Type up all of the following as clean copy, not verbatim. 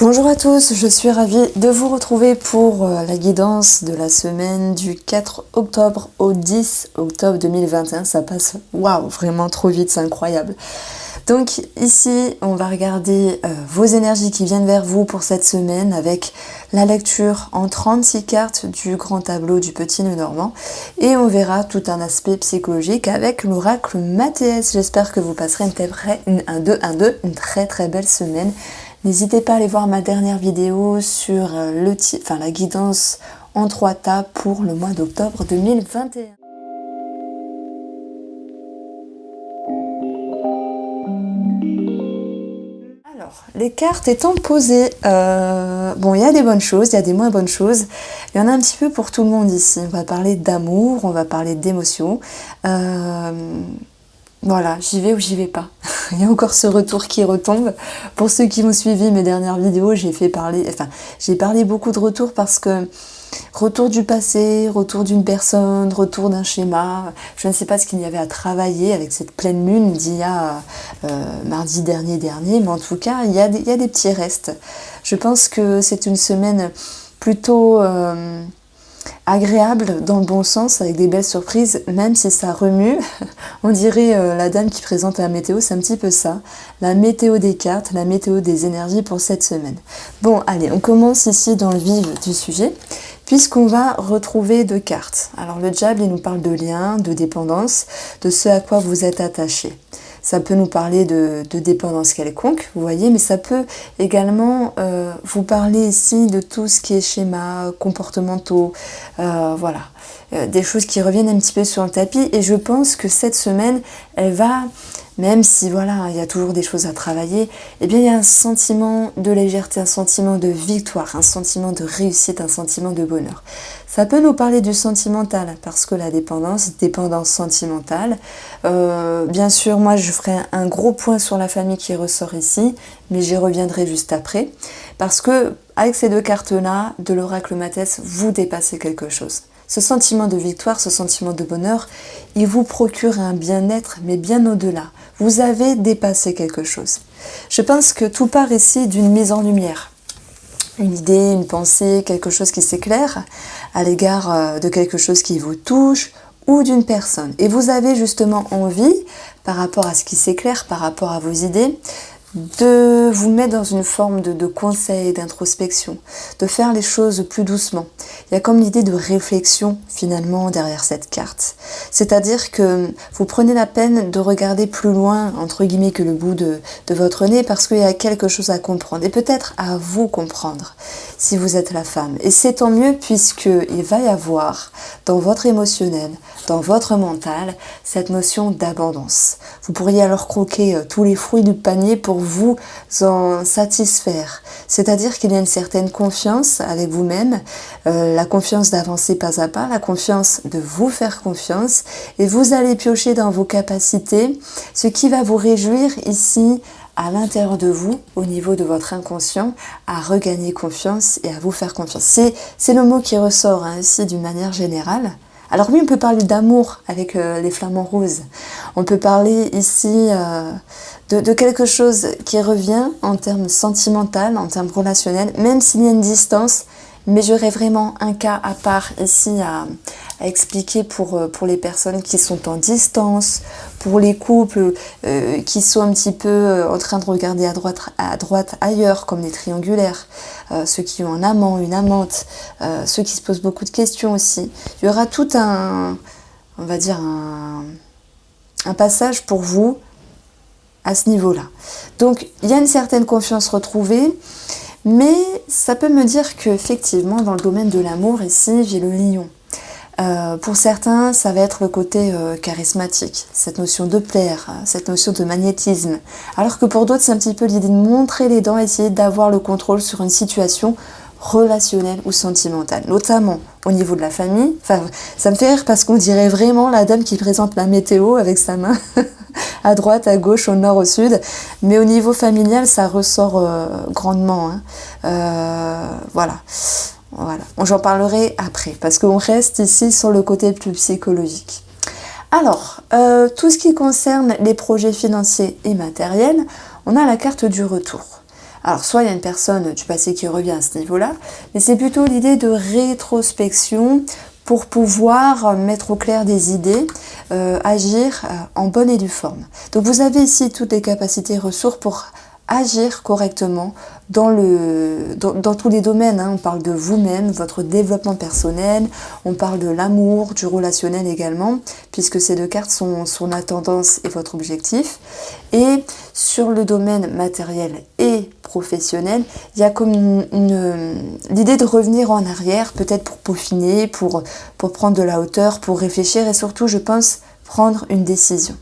Bonjour à tous, je suis ravie de vous retrouver pour la guidance de la semaine du 4 octobre au 10 octobre 2021. Ça passe, waouh, vraiment trop vite, c'est incroyable. Donc ici, on va regarder vos énergies qui viennent vers vous pour cette semaine avec la lecture en 36 cartes du grand tableau du petit nœud normand. Et on verra tout un aspect psychologique avec l'oracle Mathéès. J'espère que vous passerez une très très belle semaine. N'hésitez pas à aller voir ma dernière vidéo sur la guidance en 3 tas pour le mois d'octobre 2021. Alors, les cartes étant posées, bon, il y a des bonnes choses, il y a des moins bonnes choses. Il y en a un petit peu pour tout le monde ici. On va parler d'amour, on va parler d'émotions. Voilà, j'y vais ou j'y vais pas. Il y a encore ce retour qui retombe. Pour ceux qui m'ont suivi mes dernières vidéos, j'ai parlé beaucoup de retours parce que retour du passé, retour d'une personne, retour d'un schéma. Je ne sais pas ce qu'il y avait à travailler avec cette pleine lune d'il y a mardi dernier, mais en tout cas, il y a des petits restes. Je pense que c'est une semaine plutôt agréable dans le bon sens, avec des belles surprises, même si ça remue. On dirait la dame qui présente la météo, c'est un petit peu ça. La météo des cartes, la météo des énergies pour cette semaine. Bon, allez, on commence ici dans le vif du sujet, puisqu'on va retrouver 2 cartes. Alors le diable, il nous parle de lien, de dépendance, de ce à quoi vous êtes attaché. Ça peut nous parler de dépendance quelconque, vous voyez, mais ça peut également vous parler ici de tout ce qui est schémas comportementaux, voilà, des choses qui reviennent un petit peu sur le tapis. Et je pense que cette semaine, elle va, même si voilà, il y a toujours des choses à travailler, eh bien il y a un sentiment de légèreté, un sentiment de victoire, un sentiment de réussite, un sentiment de bonheur. Ça peut nous parler du sentimental, parce que la dépendance sentimentale. Bien sûr, moi je ferai un gros point sur la famille qui ressort ici, mais j'y reviendrai juste après. Parce que avec ces 2 cartes-là, de l'oracle Mathéès, vous dépassez quelque chose. Ce sentiment de victoire, ce sentiment de bonheur, il vous procure un bien-être, mais bien au-delà. Vous avez dépassé quelque chose. Je pense que tout part ici d'une mise en lumière. Une idée, une pensée, quelque chose qui s'éclaire à l'égard de quelque chose qui vous touche ou d'une personne. Et vous avez justement envie, par rapport à ce qui s'éclaire, par rapport à vos idées, de vous mettre dans une forme de conseil, d'introspection, de faire les choses plus doucement. Il y a comme l'idée de réflexion finalement derrière cette carte. C'est-à-dire que vous prenez la peine de regarder plus loin, entre guillemets, que le bout de votre nez, parce qu'il y a quelque chose à comprendre, et peut-être à vous comprendre, si vous êtes la femme. Et c'est tant mieux, puisqu'il va y avoir dans votre émotionnel, dans votre mental, cette notion d'abondance. Vous pourriez alors croquer tous les fruits du panier pour vous en satisfaire. C'est-à-dire qu'il y a une certaine confiance avec vous-même, la confiance d'avancer pas à pas, la confiance de vous faire confiance, et vous allez piocher dans vos capacités, ce qui va vous réjouir ici, à l'intérieur de vous, au niveau de votre inconscient, à regagner confiance et à vous faire confiance. C'est le mot qui ressort ici d'une manière générale. Alors oui, on peut parler d'amour avec les flamants roses. On peut parler ici de quelque chose qui revient en termes sentimental, en termes relationnels, même s'il y a une distance. Mais j'aurais vraiment un cas à part ici à expliquer pour les personnes qui sont en distance, pour les couples qui sont un petit peu en train de regarder à droite ailleurs, comme les triangulaires, ceux qui ont un amant, une amante, ceux qui se posent beaucoup de questions aussi. Il y aura tout un passage pour vous à ce niveau-là. Donc, il y a une certaine confiance retrouvée, mais ça peut me dire qu'effectivement, dans le domaine de l'amour, ici, j'ai le lion. Pour certains, ça va être le côté charismatique, cette notion de plaire, cette notion de magnétisme. Alors que pour d'autres, c'est un petit peu l'idée de montrer les dents, essayer d'avoir le contrôle sur une situation relationnelle ou sentimentale, notamment au niveau de la famille. Enfin, ça me fait rire parce qu'on dirait vraiment la dame qui présente la météo avec sa main à droite, à gauche, au nord, au sud. Mais au niveau familial, ça ressort grandement. Voilà. J'en parlerai après, parce qu'on reste ici sur le côté plus psychologique. Alors, tout ce qui concerne les projets financiers et matériels, on a la carte du retour. Alors, soit il y a une personne du passé qui revient à ce niveau-là, mais c'est plutôt l'idée de rétrospection pour pouvoir mettre au clair des idées, agir en bonne et due forme. Donc, vous avez ici toutes les capacités et ressources pour agir correctement dans tous les domaines. On parle de vous-même, votre développement personnel, on parle de l'amour, du relationnel également, puisque ces deux cartes sont la tendance et votre objectif. Et sur le domaine matériel et professionnel, il y a comme l'idée de revenir en arrière, peut-être pour peaufiner, pour prendre de la hauteur, pour réfléchir et surtout, je pense, prendre une décision.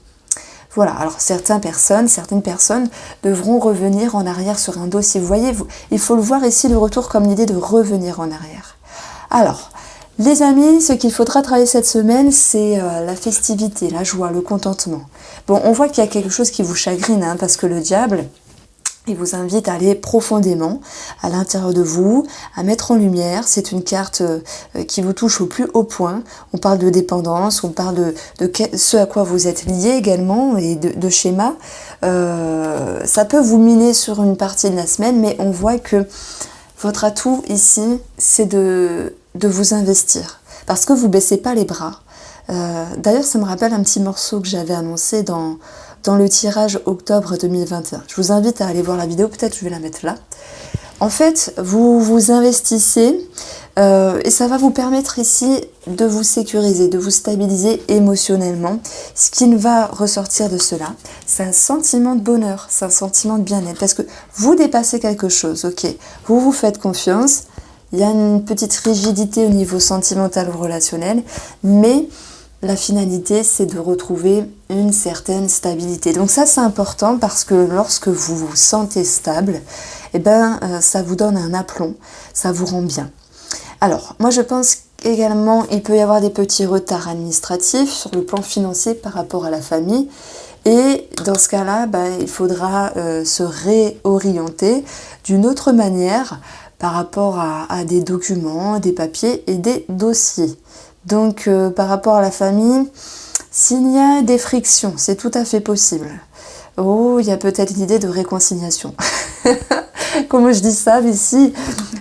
Voilà, alors certaines personnes devront revenir en arrière sur un dossier. Vous voyez, il faut le voir ici, le retour, comme l'idée de revenir en arrière. Alors, les amis, ce qu'il faudra travailler cette semaine, c'est la festivité, la joie, le contentement. Bon, on voit qu'il y a quelque chose qui vous chagrine, parce que le diable, il vous invite à aller profondément à l'intérieur de vous, à mettre en lumière. C'est une carte qui vous touche au plus haut point. On parle de dépendance, on parle de ce à quoi vous êtes lié également et de schémas. Ça peut vous miner sur une partie de la semaine, mais on voit que votre atout ici, c'est de vous investir. Parce que vous ne baissez pas les bras. D'ailleurs, ça me rappelle un petit morceau que j'avais annoncé dans le tirage octobre 2021. Je vous invite à aller voir la vidéo, peut-être je vais la mettre là. En fait, vous vous investissez et ça va vous permettre ici de vous sécuriser, de vous stabiliser émotionnellement. Ce qui va ressortir de cela, c'est un sentiment de bonheur, c'est un sentiment de bien-être. Parce que vous dépassez quelque chose, ok, vous vous faites confiance, il y a une petite rigidité au niveau sentimental ou relationnel, mais la finalité, c'est de retrouver une certaine stabilité. Donc ça, c'est important parce que lorsque vous vous sentez stable, ça vous donne un aplomb, ça vous rend bien. Alors, moi, je pense également il peut y avoir des petits retards administratifs sur le plan financier par rapport à la famille. Et dans ce cas-là, il faudra se réorienter d'une autre manière par rapport à des documents, des papiers et des dossiers. Donc, par rapport à la famille, s'il y a des frictions, c'est tout à fait possible. Oh, il y a peut-être une idée de réconciliation. Comment je dis ça ici,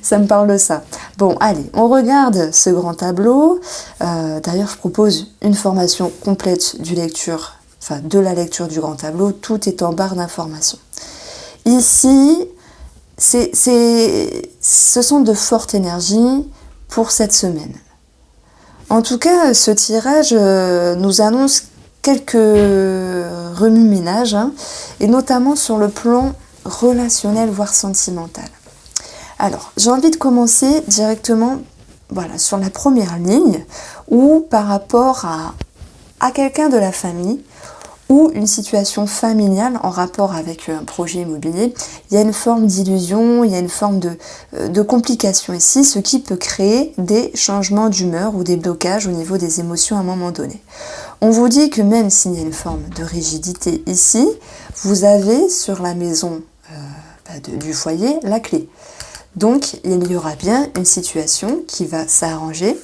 ça me parle de ça. Bon, allez, on regarde ce grand tableau. D'ailleurs, je propose une formation complète de la lecture du grand tableau. Tout est en barre d'informations. Ici, ce sont de fortes énergies pour cette semaine. En tout cas, ce tirage nous annonce quelques remue-ménages, et notamment sur le plan relationnel, voire sentimental. Alors, j'ai envie de commencer directement sur la première ligne, où par rapport à quelqu'un de la famille, ou une situation familiale en rapport avec un projet immobilier, il y a une forme d'illusion, il y a une forme de complication ici, ce qui peut créer des changements d'humeur ou des blocages au niveau des émotions à un moment donné. On vous dit que même s'il y a une forme de rigidité ici, vous avez sur la maison du foyer la clé. Donc, il y aura bien une situation qui va s'arranger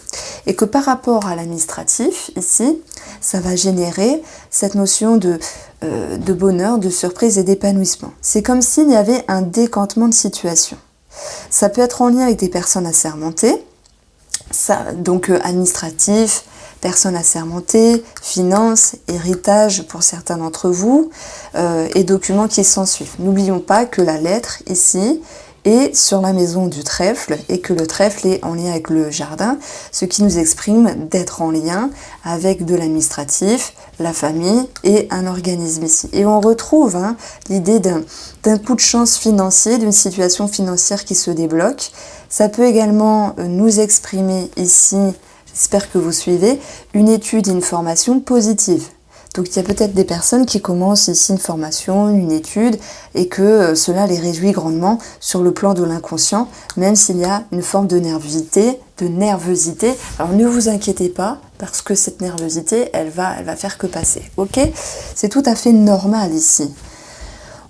et que par rapport à l'administratif, ici, ça va générer cette notion de bonheur, de surprise et d'épanouissement. C'est comme s'il y avait un décantement de situation. Ça peut être en lien avec des personnes assermentées, donc administratif, personnes assermentées, finances, héritage pour certains d'entre vous et documents qui s'ensuivent. N'oublions pas que la lettre ici est sur la maison du trèfle et que le trèfle est en lien avec le jardin, ce qui nous exprime d'être en lien avec de l'administratif, la famille et un organisme ici. Et on retrouve l'idée d'un coup de chance financier, d'une situation financière qui se débloque. Ça peut également nous exprimer ici, j'espère que vous suivez, une étude et une formation positive. Donc il y a peut-être des personnes qui commencent ici une formation, une étude, et que cela les réjouit grandement sur le plan de l'inconscient, même s'il y a une forme de nervosité. Alors ne vous inquiétez pas, parce que cette nervosité, elle va faire que passer, ok? C'est tout à fait normal ici.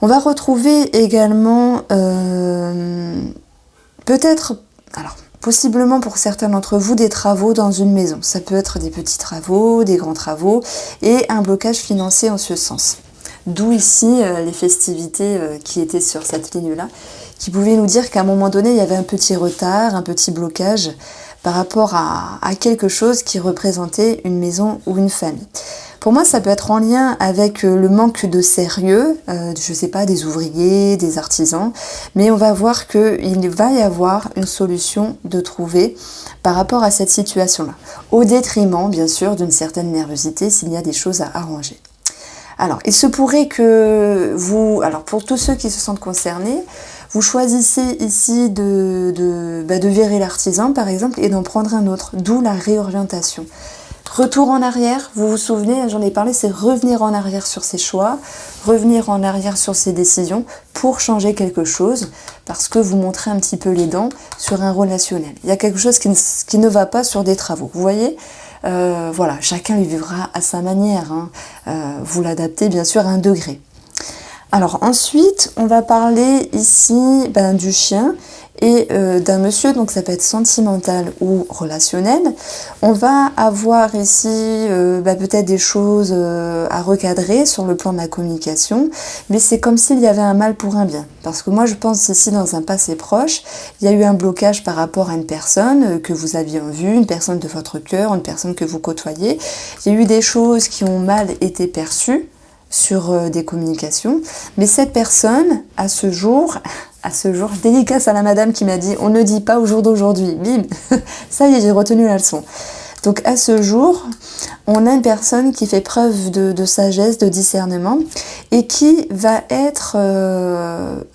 On va retrouver également possiblement pour certains d'entre vous, des travaux dans une maison. Ça peut être des petits travaux, des grands travaux, et un blocage financier en ce sens. D'où ici les festivités qui étaient sur cette ligne-là, qui pouvait nous dire qu'à un moment donné, il y avait un petit retard, un petit blocage par rapport à quelque chose qui représentait une maison ou une famille. Pour moi, ça peut être en lien avec le manque de sérieux, je sais pas, des ouvriers, des artisans, mais on va voir qu'il va y avoir une solution de trouver par rapport à cette situation-là, au détriment, bien sûr, d'une certaine nervosité s'il y a des choses à arranger. Alors, il se pourrait que vous, alors pour tous ceux qui se sentent concernés, vous choisissez ici de virer l'artisan, par exemple, et d'en prendre un autre, d'où la réorientation. Retour en arrière, vous vous souvenez, j'en ai parlé, c'est revenir en arrière sur ses choix, revenir en arrière sur ses décisions pour changer quelque chose, parce que vous montrez un petit peu les dents sur un relationnel. Il y a quelque chose qui ne va pas sur des travaux, vous voyez ? Voilà, chacun le vivra à sa manière, hein. Vous l'adaptez bien sûr à un degré. Alors ensuite, on va parler ici du chien et d'un monsieur, donc ça peut être sentimental ou relationnel. On va avoir ici peut-être des choses à recadrer sur le plan de la communication, mais c'est comme s'il y avait un mal pour un bien. Parce que moi je pense ici dans un passé proche, il y a eu un blocage par rapport à une personne que vous aviez en vue, une personne de votre cœur, une personne que vous côtoyez. Il y a eu des choses qui ont mal été perçues sur des communications, mais cette personne, à ce jour, dédicace à la madame qui m'a dit on ne dit pas au jour d'aujourd'hui, bim, ça y est, j'ai retenu la leçon. Donc à ce jour, on a une personne qui fait preuve de sagesse, de discernement et qui va être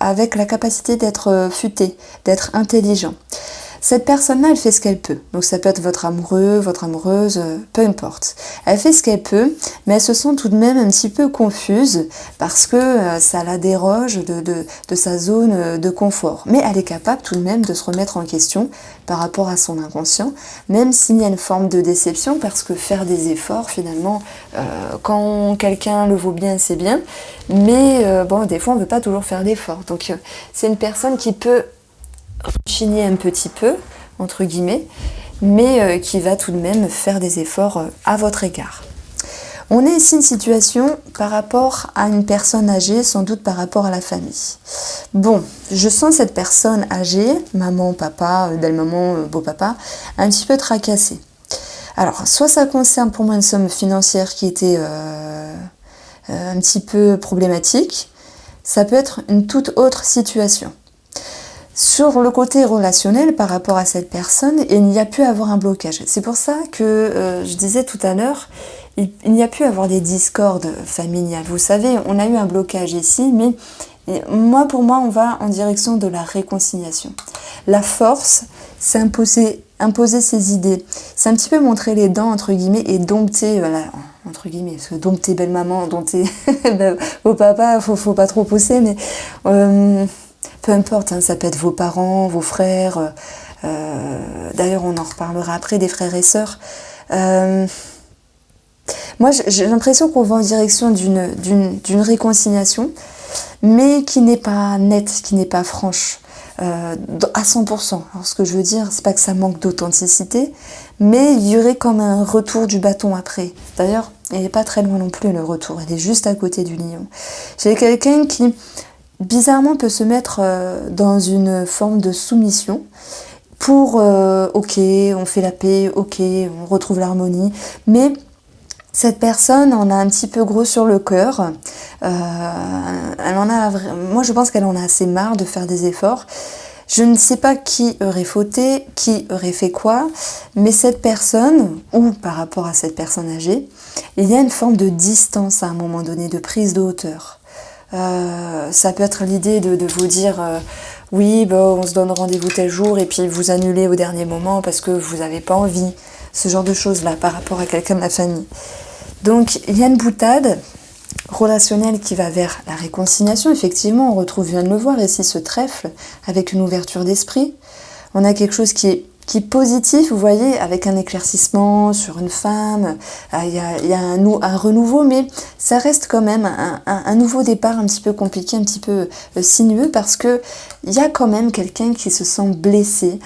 avec la capacité d'être futé, d'être intelligent. Cette personne-là, elle fait ce qu'elle peut. Donc ça peut être votre amoureux, votre amoureuse, peu importe. Elle fait ce qu'elle peut, mais elle se sent tout de même un petit peu confuse parce que ça la déroge de sa zone de confort. Mais elle est capable tout de même de se remettre en question par rapport à son inconscient, même s'il y a une forme de déception, parce que faire des efforts, finalement, quand quelqu'un le vaut bien, c'est bien. Mais des fois, on ne veut pas toujours faire d'efforts. Donc c'est une personne qui peut rechigner un petit peu, entre guillemets, mais qui va tout de même faire des efforts à votre égard. On est ici une situation par rapport à une personne âgée, sans doute par rapport à la famille. Bon, je sens cette personne âgée, maman, papa, belle-maman, beau-papa, un petit peu tracassée. Alors, soit ça concerne pour moi une somme financière qui était un petit peu problématique, ça peut être une toute autre situation. Sur le côté relationnel par rapport à cette personne, il n'y a pu avoir un blocage. C'est pour ça que je disais tout à l'heure, il n'y a pu avoir des discordes familiales. Vous savez, on a eu un blocage ici, mais pour moi, on va en direction de la réconciliation. La force, c'est imposer ses idées. C'est un petit peu montrer les dents, entre guillemets, et dompter, entre guillemets, parce que dompter belle-maman, dompter vos papas, faut pas trop pousser, mais... peu importe, hein, ça peut être vos parents, vos frères, d'ailleurs on en reparlera après, des frères et sœurs. Moi j'ai l'impression qu'on va en direction d'une réconciliation, mais qui n'est pas nette, qui n'est pas franche, à 100%. Alors ce que je veux dire, c'est pas que ça manque d'authenticité, mais il y aurait comme un retour du bâton après. D'ailleurs, il n'est pas très loin non plus le retour, il est juste à côté du lion. J'ai quelqu'un qui... bizarrement peut se mettre dans une forme de soumission pour ok, on fait la paix, ok, on retrouve l'harmonie, mais cette personne en a un petit peu gros sur le cœur. Moi je pense qu'elle en a assez marre de faire des efforts. Je ne sais pas qui aurait fauté, qui aurait fait quoi, mais cette personne, ou par rapport à cette personne âgée, il y a une forme de distance à un moment donné, de prise de hauteur. Ça peut être l'idée de vous dire oui, on se donne rendez-vous tel jour et puis vous annulez au dernier moment parce que vous n'avez pas envie, ce genre de choses là par rapport à quelqu'un de la famille. Donc il y a une boutade relationnelle qui va vers la réconciliation. Effectivement, on retrouve, je viens de le voir ici, ce trèfle avec une ouverture d'esprit. On a quelque chose qui est positif, vous voyez, avec un éclaircissement sur une femme, il y a un renouveau, mais ça reste quand même un nouveau départ un petit peu compliqué, un petit peu sinueux, parce que il y a quand même quelqu'un qui se sent blessé.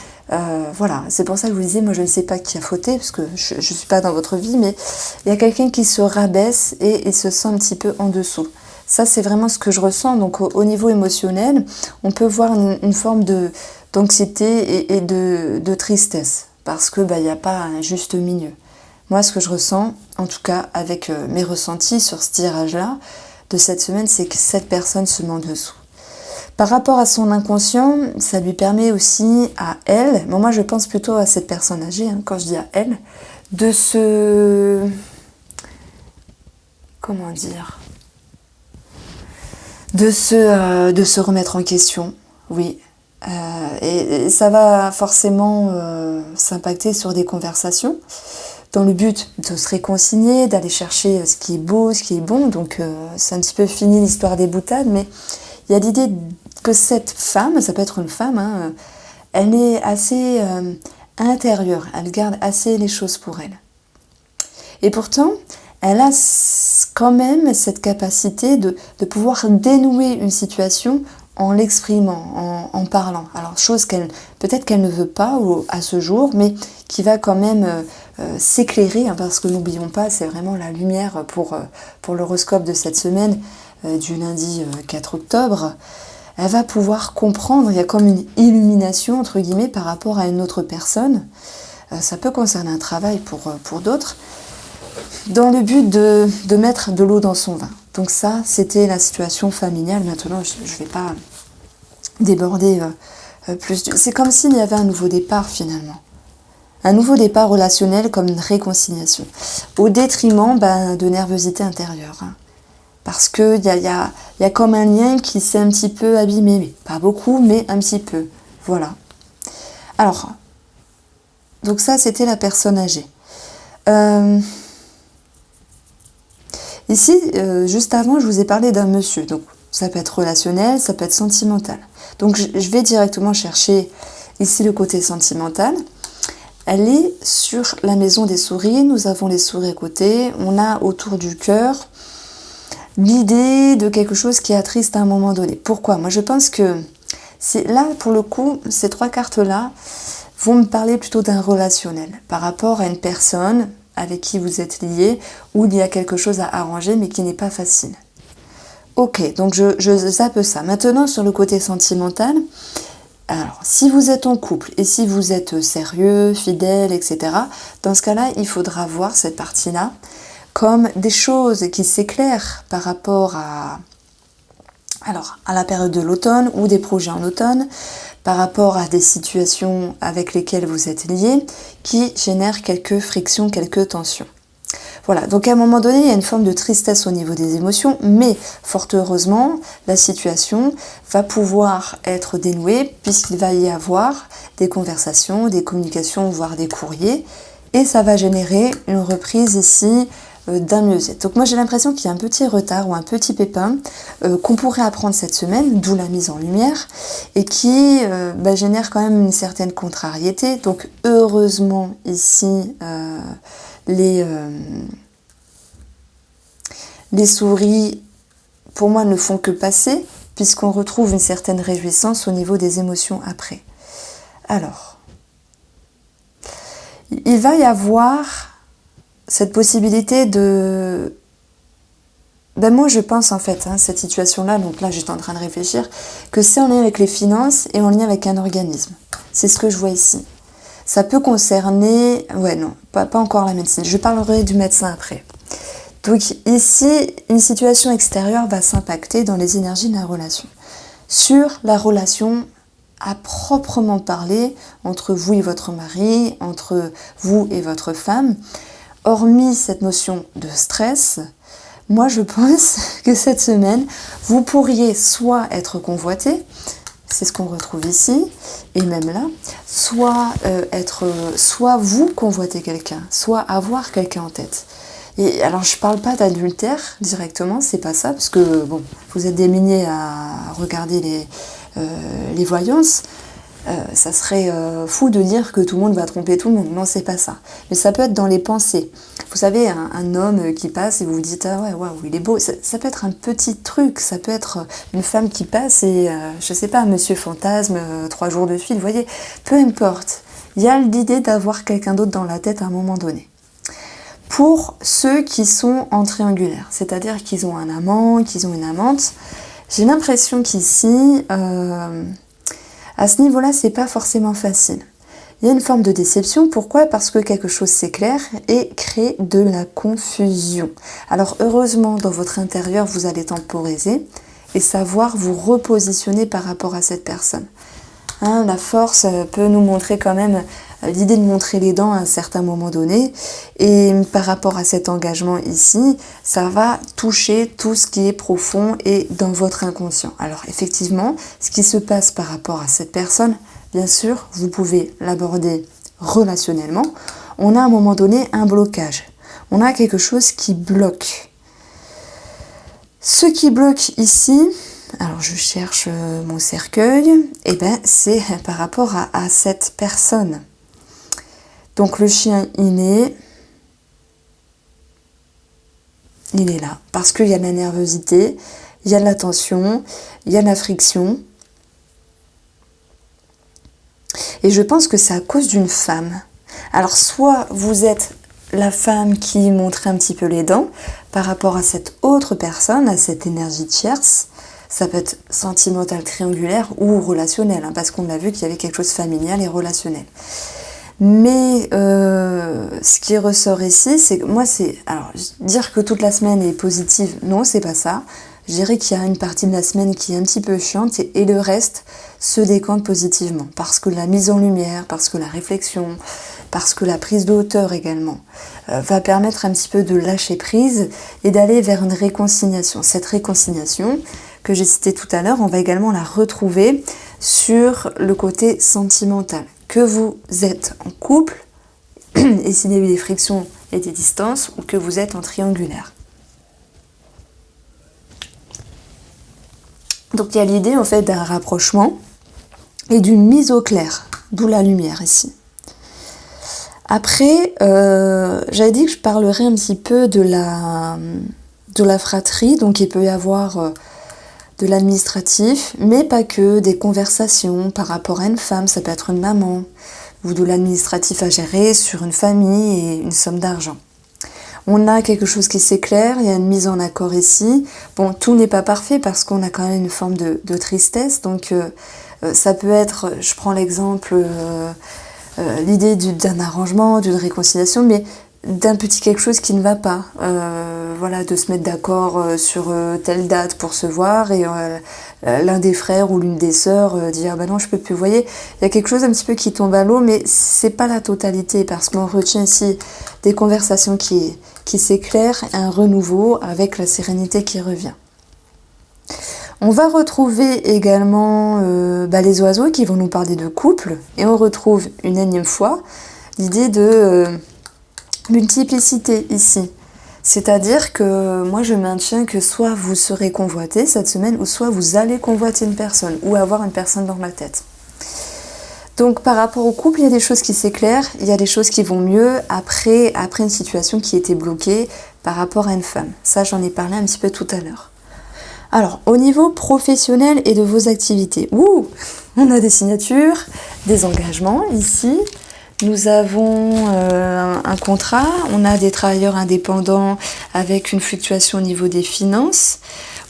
Voilà, c'est pour ça que je vous disais, moi je ne sais pas qui a fauté, parce que je ne suis pas dans votre vie, mais il y a quelqu'un qui se rabaisse et il se sent un petit peu en dessous. Ça, c'est vraiment ce que je ressens. Donc, au niveau émotionnel, on peut voir une forme d'anxiété et de tristesse. Parce que il n'y a pas un juste milieu. Moi, ce que je ressens, en tout cas avec mes ressentis sur ce tirage-là, de cette semaine, c'est que cette personne se met en dessous. Par rapport à son inconscient, ça lui permet aussi à elle, moi je pense plutôt à cette personne âgée, quand je dis à elle, de se... comment dire, de se remettre en question, oui. Et ça va forcément s'impacter sur des conversations, dans le but de se réconcilier, d'aller chercher ce qui est beau, ce qui est bon. Donc c'est un petit peu fini l'histoire des boutades, mais il y a l'idée que cette femme, ça peut être une femme, elle est assez intérieure, elle garde assez les choses pour elle. Et pourtant, elle a quand même cette capacité de pouvoir dénouer une situation en l'exprimant, en parlant. Alors, chose peut-être qu'elle ne veut pas à ce jour, mais qui va quand même s'éclairer, parce que n'oublions pas, c'est vraiment la lumière pour l'horoscope de cette semaine, du lundi 4 octobre. Elle va pouvoir comprendre, il y a comme une illumination, entre guillemets, par rapport à une autre personne. Ça peut concerner un travail pour d'autres, dans le but de mettre de l'eau dans son vin. Donc ça, c'était la situation familiale. Maintenant, je ne vais pas déborder plus. C'est comme s'il y avait un nouveau départ, finalement. Un nouveau départ relationnel comme une réconciliation. Au détriment de nervosité intérieure. Parce qu'il y a comme un lien qui s'est un petit peu abîmé. Mais pas beaucoup, mais un petit peu. Voilà. Alors, donc ça, c'était la personne âgée. Ici, juste avant, je vous ai parlé d'un monsieur. Donc, ça peut être relationnel, ça peut être sentimental. Donc, je vais directement chercher ici le côté sentimental. Elle est sur la maison des souris. Nous avons les souris à côté. On a autour du cœur l'idée de quelque chose qui attriste à un moment donné. Pourquoi ? Moi, je pense que là, pour le coup, ces trois cartes-là vont me parler plutôt d'un relationnel par rapport à une personne avec qui vous êtes lié, où il y a quelque chose à arranger, mais qui n'est pas facile. Ok, donc je zappe ça. Maintenant, sur le côté sentimental, alors, si vous êtes en couple, et si vous êtes sérieux, fidèle, etc., dans ce cas-là, il faudra voir cette partie-là comme des choses qui s'éclairent par rapport à la période de l'automne, ou des projets en automne, par rapport à des situations avec lesquelles vous êtes liés, qui génèrent quelques frictions, quelques tensions. Voilà, donc à un moment donné, il y a une forme de tristesse au niveau des émotions, mais fort heureusement, la situation va pouvoir être dénouée, puisqu'il va y avoir des conversations, des communications, voire des courriers, et ça va générer une reprise ici d'un mieux-être. Donc moi j'ai l'impression qu'il y a un petit retard ou un petit pépin qu'on pourrait apprendre cette semaine, d'où la mise en lumière, et qui génère quand même une certaine contrariété. Donc heureusement ici les souris pour moi ne font que passer, puisqu'on retrouve une certaine réjouissance au niveau des émotions après. Alors, il va y avoir cette possibilité de... moi je pense en fait, cette situation-là, donc là j'étais en train de réfléchir, que c'est en lien avec les finances et en lien avec un organisme. C'est ce que je vois ici. Ça peut concerner... Ouais, non, pas encore la médecine. Je parlerai du médecin après. Donc ici, une situation extérieure va s'impacter dans les énergies de la relation. Sur la relation à proprement parler entre vous et votre mari, entre vous et votre femme, hormis cette notion de stress, moi je pense que cette semaine, vous pourriez soit être convoité, c'est ce qu'on retrouve ici, et même là, soit vous convoiter quelqu'un, soit avoir quelqu'un en tête. Et alors je parle pas d'adultère directement, c'est pas ça, parce que bon, vous êtes démunis à regarder les voyances. Ça serait fou de dire que tout le monde va tromper tout le monde. Non, c'est pas ça. Mais ça peut être dans les pensées. Vous savez, un homme qui passe et vous vous dites « Ah ouais, waouh, il est beau ». Ça peut être un petit truc. Ça peut être une femme qui passe et, je sais pas, Monsieur Fantasme, 3 jours de suite, vous voyez. Peu importe. Il y a l'idée d'avoir quelqu'un d'autre dans la tête à un moment donné. Pour ceux qui sont en triangulaire, c'est-à-dire qu'ils ont un amant, qu'ils ont une amante, j'ai l'impression qu'ici, à ce niveau-là, c'est pas forcément facile. Il y a une forme de déception. Pourquoi? Parce que quelque chose s'éclaire et crée de la confusion. Alors heureusement, dans votre intérieur, vous allez temporiser et savoir vous repositionner par rapport à cette personne. Hein, la force peut nous montrer quand même l'idée de montrer les dents à un certain moment donné. Et par rapport à cet engagement ici, ça va toucher tout ce qui est profond et dans votre inconscient. Alors effectivement, ce qui se passe par rapport à cette personne, bien sûr, vous pouvez l'aborder relationnellement. On a à un moment donné un blocage. On a quelque chose qui bloque. Ce qui bloque ici, alors je cherche mon cercueil, et ben c'est par rapport à cette personne. Donc le chien il est là, parce qu'il y a de la nervosité, il y a de la tension, il y a de la friction. Et je pense que c'est à cause d'une femme. Alors soit vous êtes la femme qui montre un petit peu les dents par rapport à cette autre personne, à cette énergie tierce. Ça peut être sentimental, triangulaire ou relationnel, hein, parce qu'on a vu qu'il y avait quelque chose de familial et relationnel. Mais ce qui ressort ici, c'est que moi, alors, dire que toute la semaine est positive, non, c'est pas ça. Je dirais qu'il y a une partie de la semaine qui est un petit peu chiante et le reste se décante positivement. Parce que la mise en lumière, parce que la réflexion, parce que la prise de hauteur également va permettre un petit peu de lâcher prise et d'aller vers une réconciliation. Cette réconciliation que j'ai citée tout à l'heure, on va également la retrouver sur le côté sentimental. Que vous êtes en couple, et s'il y a eu des frictions et des distances, ou que vous êtes en triangulaire. Donc il y a l'idée en fait d'un rapprochement et d'une mise au clair, d'où la lumière ici. Après, j'avais dit que je parlerais un petit peu de la fratrie, donc il peut y avoir de l'administratif, mais pas que, des conversations par rapport à une femme, ça peut être une maman, ou de l'administratif à gérer sur une famille et une somme d'argent. On a quelque chose qui s'éclaire, il y a une mise en accord ici. Bon, tout n'est pas parfait parce qu'on a quand même une forme de tristesse, donc ça peut être, je prends l'exemple, l'idée d'un arrangement, d'une réconciliation, mais d'un petit quelque chose qui ne va pas. Voilà, de se mettre d'accord sur telle date pour se voir et l'un des frères ou l'une des sœurs dit ah ben non je peux plus. Vous voyez, il y a quelque chose un petit peu qui tombe à l'eau, mais c'est pas la totalité parce qu'on retient ici des conversations qui s'éclairent, un renouveau avec la sérénité qui revient. On va retrouver également les oiseaux qui vont nous parler de couple et on retrouve une énième fois l'idée de multiplicité ici. C'est-à-dire que moi je maintiens que soit vous serez convoité cette semaine ou soit vous allez convoiter une personne ou avoir une personne dans la tête. Donc par rapport au couple, il y a des choses qui s'éclairent, il y a des choses qui vont mieux après une situation qui était bloquée par rapport à une femme. Ça j'en ai parlé un petit peu tout à l'heure. Alors au niveau professionnel et de vos activités, on a des signatures, des engagements ici. Nous avons un contrat, on a des travailleurs indépendants avec une fluctuation au niveau des finances.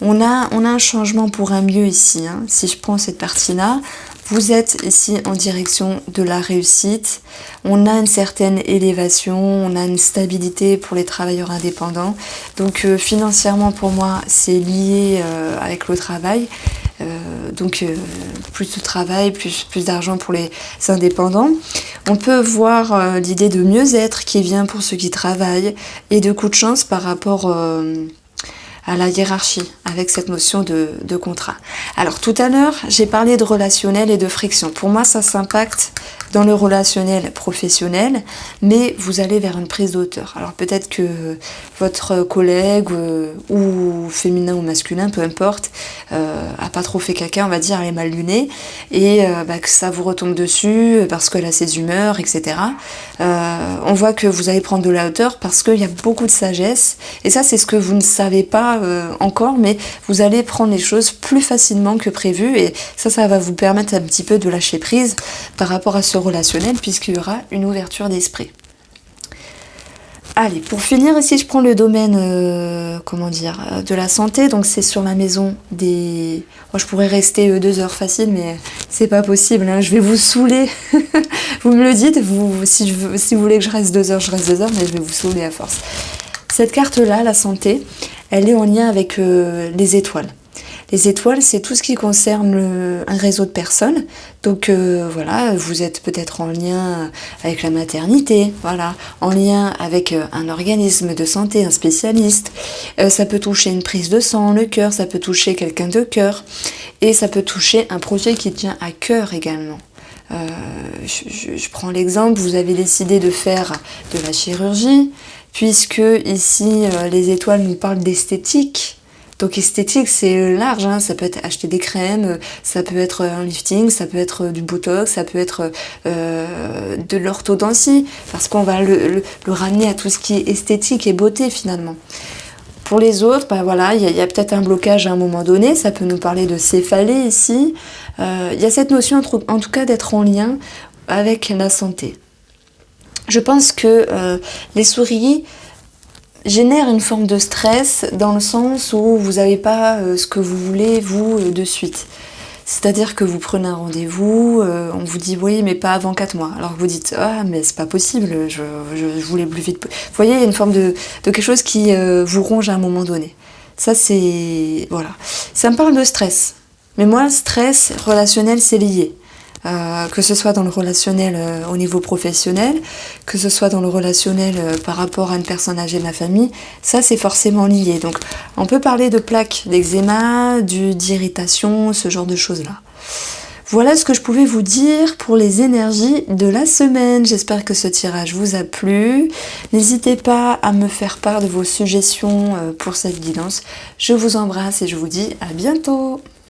On a un changement pour un mieux ici. Hein. Si je prends cette partie-là, vous êtes ici en direction de la réussite. On a une certaine élévation, on a une stabilité pour les travailleurs indépendants. Donc financièrement pour moi, c'est lié avec le travail. Plus de travail, plus d'argent pour les indépendants. On peut voir l'idée de mieux-être qui vient pour ceux qui travaillent et de coup de chance par rapport à la hiérarchie avec cette notion de contrat. Alors tout à l'heure, j'ai parlé de relationnel et de friction. Pour moi, ça s'impacte dans le relationnel professionnel, mais vous allez vers une prise de hauteur. Alors peut-être que votre collègue ou féminin ou masculin, peu importe, a pas trop fait caca, on va dire, elle est mal lunée, et que ça vous retombe dessus parce qu'elle a ses humeurs, etc. On voit que vous allez prendre de la hauteur parce qu'il y a beaucoup de sagesse, et ça c'est ce que vous ne savez pas encore, mais vous allez prendre les choses plus facilement que prévu, et ça va vous permettre un petit peu de lâcher prise par rapport à ce relationnel, puisqu'il y aura une ouverture d'esprit. Allez, pour finir, ici je prends le domaine, de la santé, donc c'est sur la maison des... Moi, je pourrais rester 2 heures facile, mais c'est pas possible, hein, je vais vous saouler. Vous me le dites, si vous voulez que je reste 2 heures, je reste 2 heures, mais je vais vous saouler à force. Cette carte-là, la santé, elle est en lien avec les étoiles. Les étoiles, c'est tout ce qui concerne un réseau de personnes. Donc voilà, vous êtes peut-être en lien avec la maternité, voilà, en lien avec un organisme de santé, un spécialiste. Ça peut toucher une prise de sang, le cœur, ça peut toucher quelqu'un de cœur. Et ça peut toucher un projet qui tient à cœur également. Je prends l'exemple, vous avez décidé de faire de la chirurgie, puisque ici, les étoiles nous parlent d'esthétique. Donc esthétique, c'est large, hein. Ça peut être acheter des crèmes, ça peut être un lifting, ça peut être du botox, ça peut être de l'orthodontie, parce qu'on va le ramener à tout ce qui est esthétique et beauté finalement. Pour les autres, ben voilà, il y a peut-être un blocage à un moment donné, ça peut nous parler de céphalée ici. Il y a cette notion en tout cas d'être en lien avec la santé. Je pense que les souris génère une forme de stress dans le sens où vous n'avez pas ce que vous voulez, vous, de suite. C'est-à-dire que vous prenez un rendez-vous, on vous dit oui, mais pas avant 4 mois. Alors que vous dites ah, mais c'est pas possible, je voulais plus vite. Vous voyez, il y a une forme de quelque chose qui vous ronge à un moment donné. Ça, c'est. Voilà. Ça me parle de stress. Mais moi, stress relationnel, c'est lié. Que ce soit dans le relationnel au niveau professionnel, que ce soit dans le relationnel par rapport à une personne âgée de la famille, ça c'est forcément lié. Donc on peut parler de plaques d'eczéma, d'irritation, ce genre de choses-là. Voilà ce que je pouvais vous dire pour les énergies de la semaine. J'espère que ce tirage vous a plu. N'hésitez pas à me faire part de vos suggestions pour cette guidance. Je vous embrasse et je vous dis à bientôt.